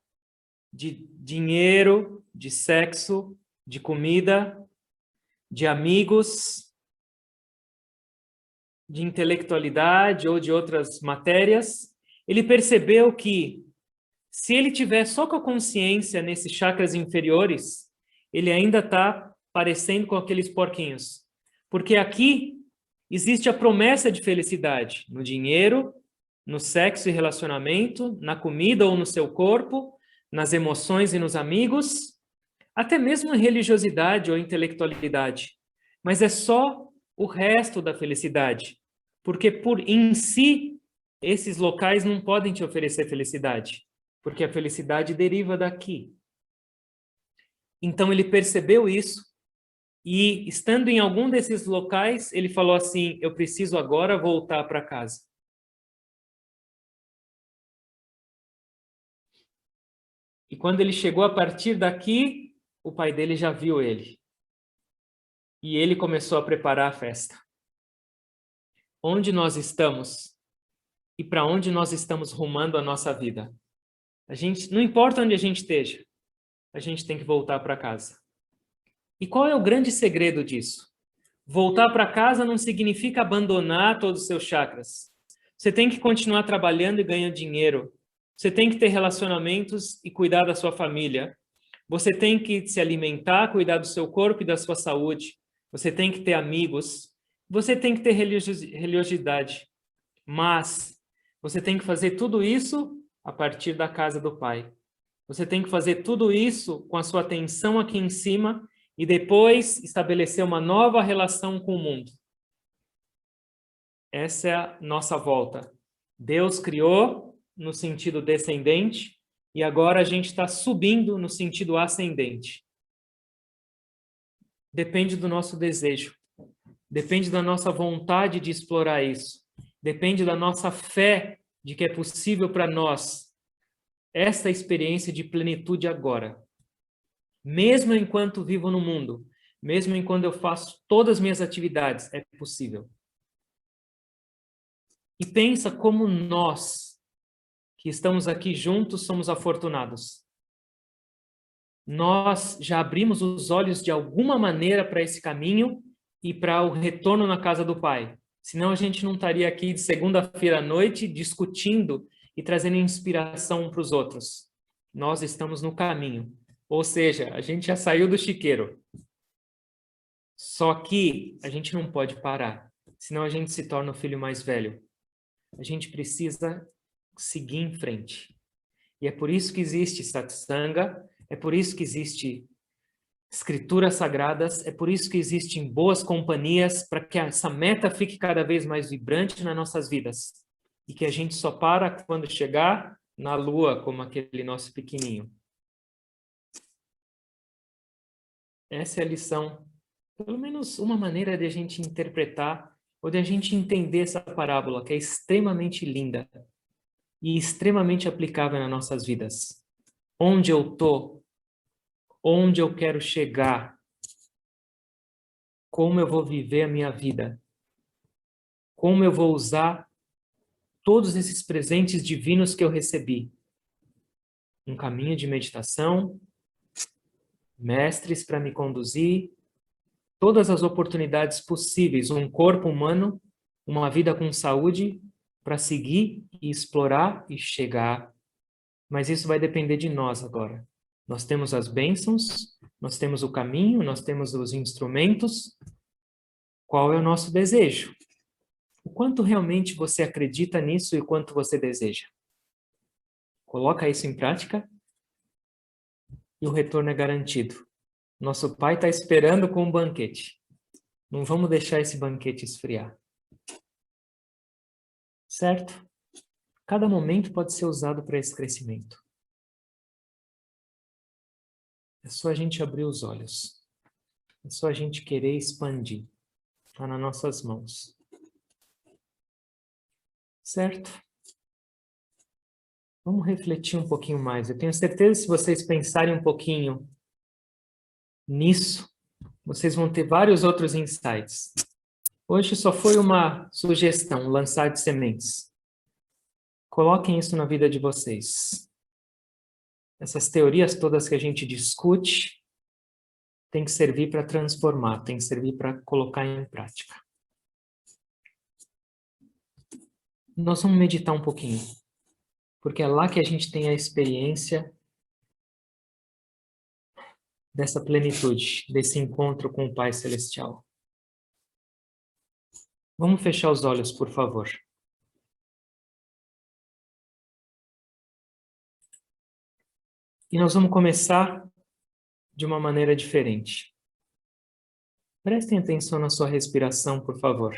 de dinheiro, de sexo, de comida, de amigos, de intelectualidade ou de outras matérias, ele percebeu que se ele tiver só com a consciência nesses chakras inferiores, ele ainda está parecendo com aqueles porquinhos. Porque aqui existe a promessa de felicidade no dinheiro, no sexo e relacionamento, na comida ou no seu corpo, nas emoções e nos amigos, até mesmo em religiosidade ou intelectualidade. Mas é só o resto da felicidade, porque por em si, esses locais não podem te oferecer felicidade, porque a felicidade deriva daqui. Então ele percebeu isso e, estando em algum desses locais, ele falou assim, eu preciso agora voltar para casa. E quando ele chegou a partir daqui, o pai dele já viu ele. E ele começou a preparar a festa. Onde nós estamos e para onde nós estamos rumando a nossa vida? A gente, não importa onde a gente esteja, a gente tem que voltar para casa. E qual é o grande segredo disso? Voltar para casa não significa abandonar todos os seus chakras. Você tem que continuar trabalhando e ganhando dinheiro. Você tem que ter relacionamentos e cuidar da sua família. Você tem que se alimentar, cuidar do seu corpo e da sua saúde. Você tem que ter amigos. Você tem que ter religiosidade. Mas você tem que fazer tudo isso a partir da casa do Pai. Você tem que fazer tudo isso com a sua atenção aqui em cima e depois estabelecer uma nova relação com o mundo. Essa é a nossa volta. Deus criou no sentido descendente e agora a gente está subindo no sentido ascendente. Depende do nosso desejo. Depende da nossa vontade de explorar isso. Depende da nossa fé de que é possível para nós esta experiência de plenitude agora. Mesmo enquanto vivo no mundo, mesmo enquanto eu faço todas as minhas atividades, é possível. E pensa como nós, que estamos aqui juntos, somos afortunados. Nós já abrimos os olhos de alguma maneira para esse caminho e para o retorno na casa do Pai. Senão a gente não estaria aqui de segunda-feira à noite discutindo e trazendo inspiração para os outros. Nós estamos no caminho. Ou seja, a gente já saiu do chiqueiro. Só que a gente não pode parar, senão a gente se torna o filho mais velho. A gente precisa seguir em frente. E é por isso que existe satsanga, é por isso que existe escrituras sagradas, é por isso que existem boas companhias, para que essa meta fique cada vez mais vibrante nas nossas vidas. E que a gente só para quando chegar na lua, como aquele nosso pequenininho. Essa é a lição. Pelo menos uma maneira de a gente interpretar ou de a gente entender essa parábola, que é extremamente linda e extremamente aplicável nas nossas vidas. Onde eu estou, onde eu quero chegar, como eu vou viver a minha vida, como eu vou usar todos esses presentes divinos que eu recebi. Um caminho de meditação, mestres para me conduzir, todas as oportunidades possíveis, um corpo humano, uma vida com saúde, para seguir e explorar e chegar. Mas isso vai depender de nós agora. Nós temos as bênçãos, nós temos o caminho, nós temos os instrumentos. Qual é o nosso desejo? O quanto realmente você acredita nisso e o quanto você deseja? Coloca isso em prática e o retorno é garantido. Nosso Pai está esperando com um banquete. Não vamos deixar esse banquete esfriar. Certo? Cada momento pode ser usado para esse crescimento. É só a gente abrir os olhos. É só a gente querer expandir. Está nas nossas mãos. Certo? Vamos refletir um pouquinho mais. Eu tenho certeza que se vocês pensarem um pouquinho nisso, vocês vão ter vários outros insights. Hoje só foi uma sugestão, um lançar de sementes. Coloquem isso na vida de vocês. Essas teorias todas que a gente discute tem que servir para transformar, tem que servir para colocar em prática. Nós vamos meditar um pouquinho, porque é lá que a gente tem a experiência dessa plenitude, desse encontro com o Pai Celestial. Vamos fechar os olhos, por favor. E nós vamos começar de uma maneira diferente. Prestem atenção na sua respiração, por favor.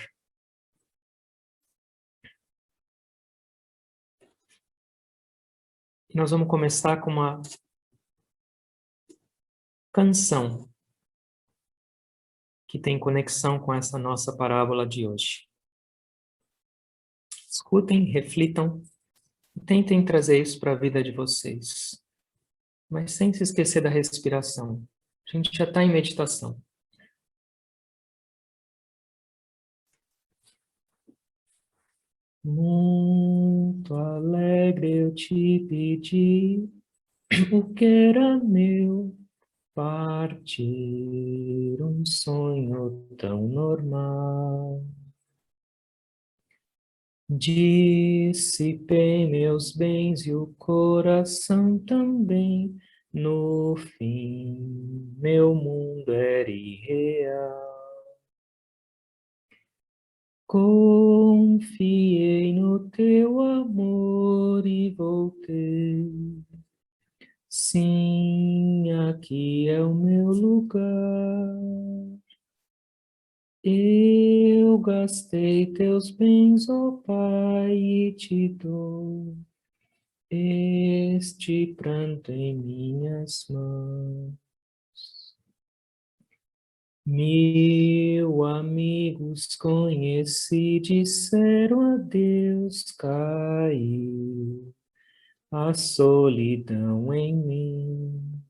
E nós vamos começar com uma canção que tem conexão com essa nossa parábola de hoje. Escutem, reflitam e tentem trazer isso para a vida de vocês. Mas sem se esquecer da respiração. A gente já está em meditação. Muito alegre eu te pedi o que era meu, partir um sonho tão normal. Dissipei meus bens e o coração também. No fim, meu mundo era irreal. Confiei no teu amor e voltei. Sim, aqui é o meu lugar. Eu gastei teus bens, ó Pai, e te dou este pranto em minhas mãos. Mil amigos conheci, disseram adeus, caiu a solidão em mim.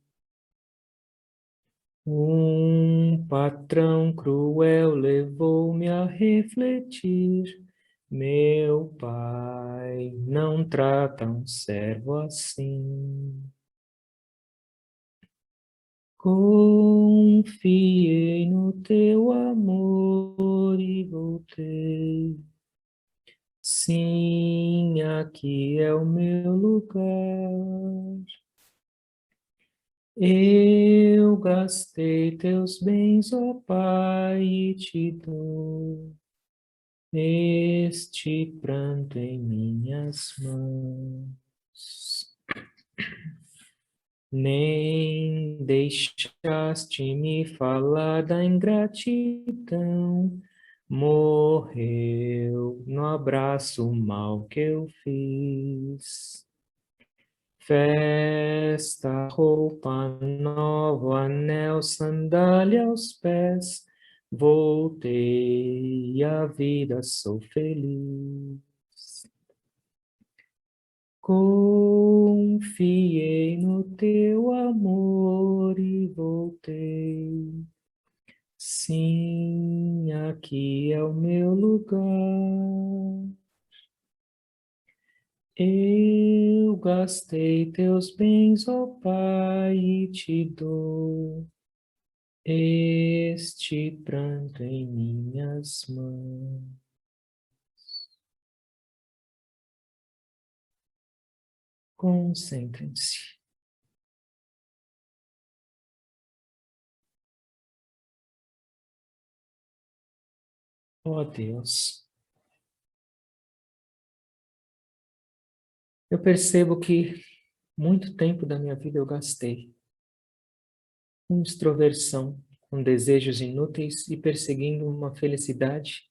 Um patrão cruel levou-me a refletir. Meu pai não trata um servo assim. Confiei no teu amor e voltei. Sim, aqui é o meu lugar. Eu gastei teus bens, ó Pai, e te dou este pranto em minhas mãos. Nem deixaste-me falar da ingratidão. Morreu no abraço mal que eu fiz. Festa, roupa nova, anel, sandália aos pés. Voltei à vida, sou feliz. Confiei no teu amor e voltei. Sim, aqui é o meu lugar. Eu gastei teus bens, ó Pai, e te dou este pranto em minhas mãos. Concentrem-se. Ó Deus, eu percebo que muito tempo da minha vida eu gastei com extroversão, com desejos inúteis e perseguindo uma felicidade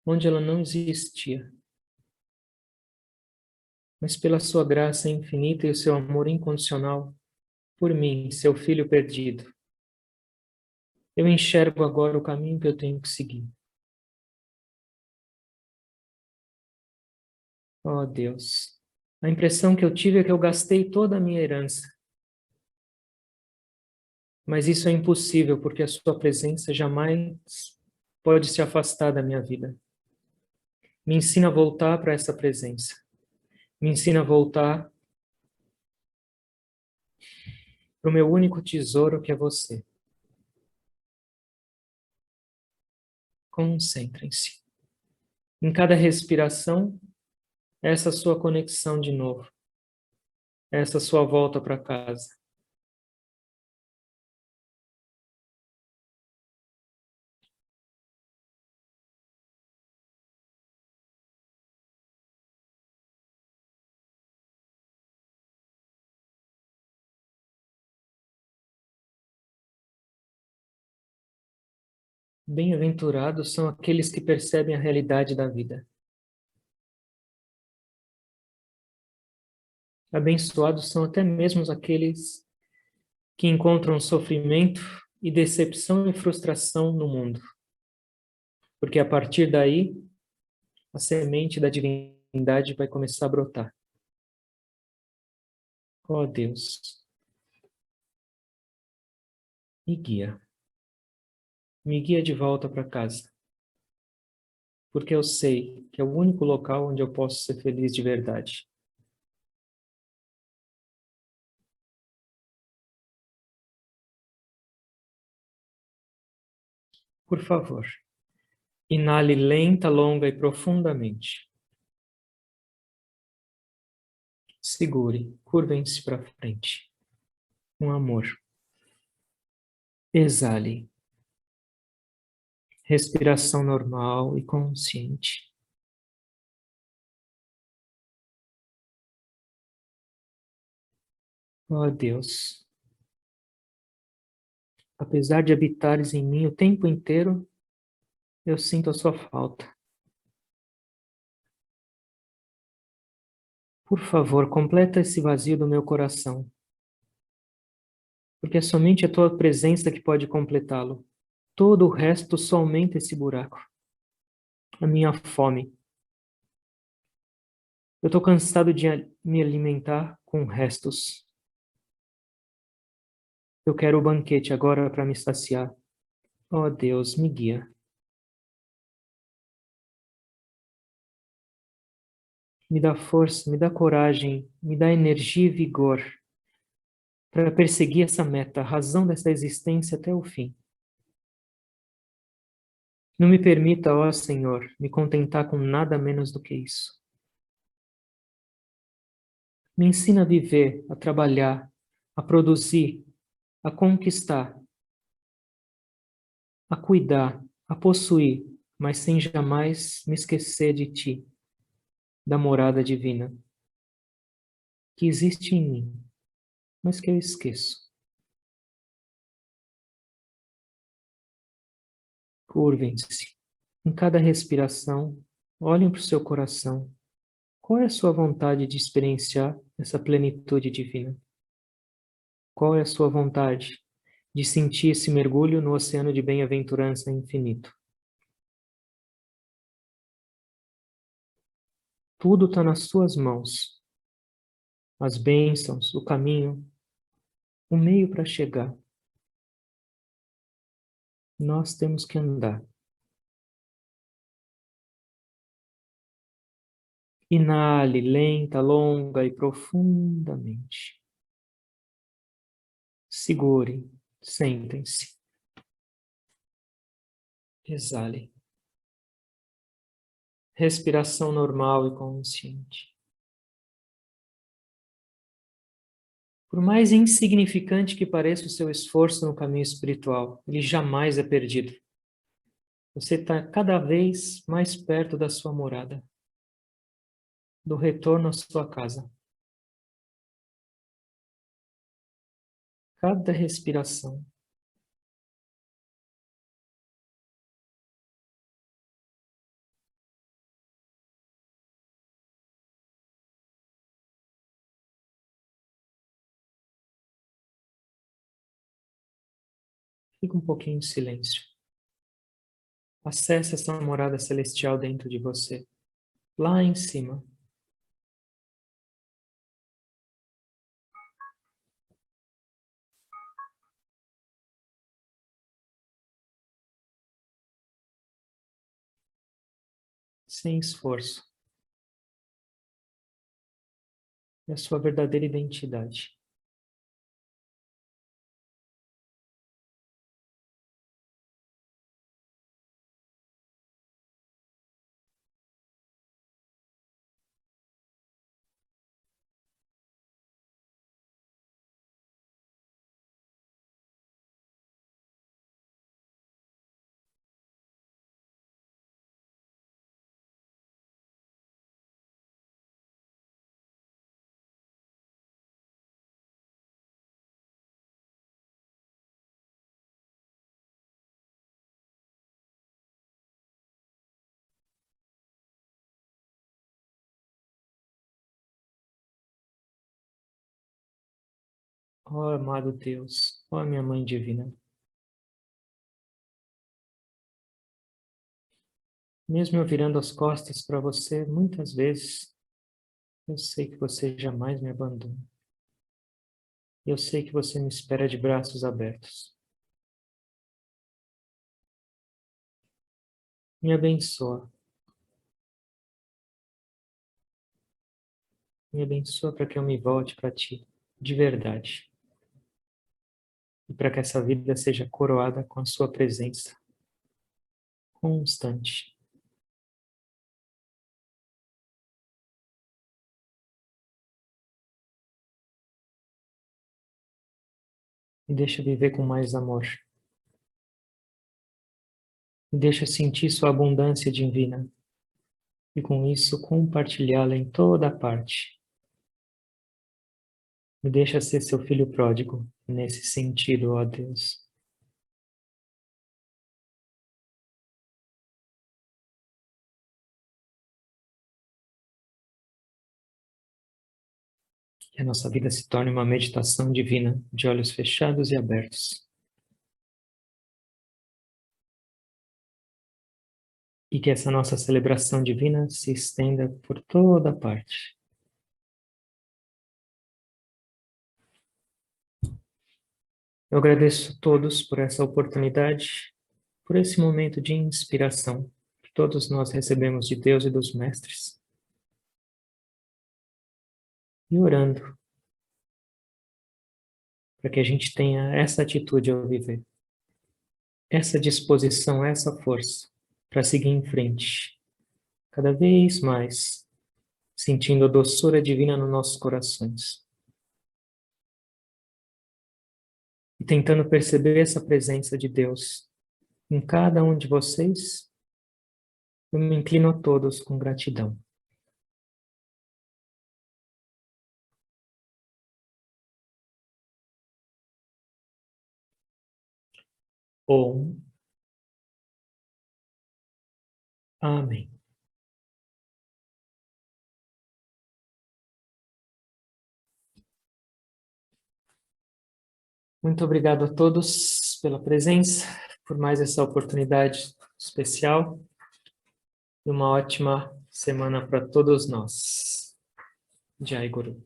onde ela não existia. Mas pela sua graça infinita e o seu amor incondicional por mim, seu filho perdido, eu enxergo agora o caminho que eu tenho que seguir. Ó Deus, a impressão que eu tive é que eu gastei toda a minha herança. Mas isso é impossível porque a sua presença jamais pode se afastar da minha vida. Me ensina a voltar para essa presença. Me ensina a voltar para o meu único tesouro que é você. Concentrem-se. Em cada respiração, essa sua conexão de novo. Essa sua volta para casa. Bem-aventurados são aqueles que percebem a realidade da vida. Abençoados são até mesmo aqueles que encontram sofrimento e decepção e frustração no mundo. Porque a partir daí, a semente da divindade vai começar a brotar. Ó Deus, me guia. Me guia de volta para casa. Porque eu sei que é o único local onde eu posso ser feliz de verdade. Por favor, inale lenta, longa e profundamente. Segure, curvem-se para frente. Com amor. Exale. Respiração normal e consciente. Ó Deus, apesar de habitares em mim o tempo inteiro, eu sinto a sua falta. Por favor, completa esse vazio do meu coração, porque é somente a tua presença que pode completá-lo. Todo o resto só aumenta esse buraco. A minha fome. Eu estou cansado de me alimentar com restos. Eu quero o banquete agora para me saciar. Oh Deus, me guia. Me dá força, me dá coragem, me dá energia e vigor para perseguir essa meta, a razão dessa existência até o fim. Não me permita, ó Senhor, me contentar com nada menos do que isso. Me ensina a viver, a trabalhar, a produzir, a conquistar, a cuidar, a possuir, mas sem jamais me esquecer de Ti, da morada divina, que existe em mim, mas que eu esqueço. Curvem-se. Em cada respiração, olhem para o seu coração. Qual é a sua vontade de experienciar essa plenitude divina? Qual é a sua vontade de sentir esse mergulho no oceano de bem-aventurança infinito? Tudo está nas suas mãos. As bênçãos, o caminho, o meio para chegar. Nós temos que andar. Inale lenta, longa e profundamente. Segure, sentem-se. Exale. Respiração normal e consciente. Por mais insignificante que pareça o seu esforço no caminho espiritual, ele jamais é perdido. Você está cada vez mais perto da sua morada, do retorno à sua casa. Cada respiração. Fica um pouquinho em silêncio. Acesse essa morada celestial dentro de você, lá em cima. Sem esforço. É a sua verdadeira identidade. Ó amado Deus, ó minha Mãe Divina. Mesmo eu virando as costas para você, muitas vezes, eu sei que você jamais me abandona. Eu sei que você me espera de braços abertos. Me abençoa. Me abençoa para que eu me volte para Ti, de verdade. E para que essa vida seja coroada com a Sua presença constante. Me deixa viver com mais amor. Me deixa sentir Sua abundância divina. E com isso compartilhá-la em toda parte. Me deixa ser seu filho pródigo nesse sentido, ó Deus. Que a nossa vida se torne uma meditação divina, de olhos fechados e abertos. e que essa nossa celebração divina se estenda por toda parte. Eu agradeço a todos por essa oportunidade, por esse momento de inspiração que todos nós recebemos de Deus e dos mestres. E orando para que a gente tenha essa atitude ao viver, essa disposição, essa força para seguir em frente, cada vez mais, sentindo a doçura divina nos nossos corações. E tentando perceber essa presença de Deus em cada um de vocês, eu me inclino a todos com gratidão. Om. Amém. Muito obrigado a todos pela presença, por mais essa oportunidade especial e uma ótima semana para todos nós. Jai Guru.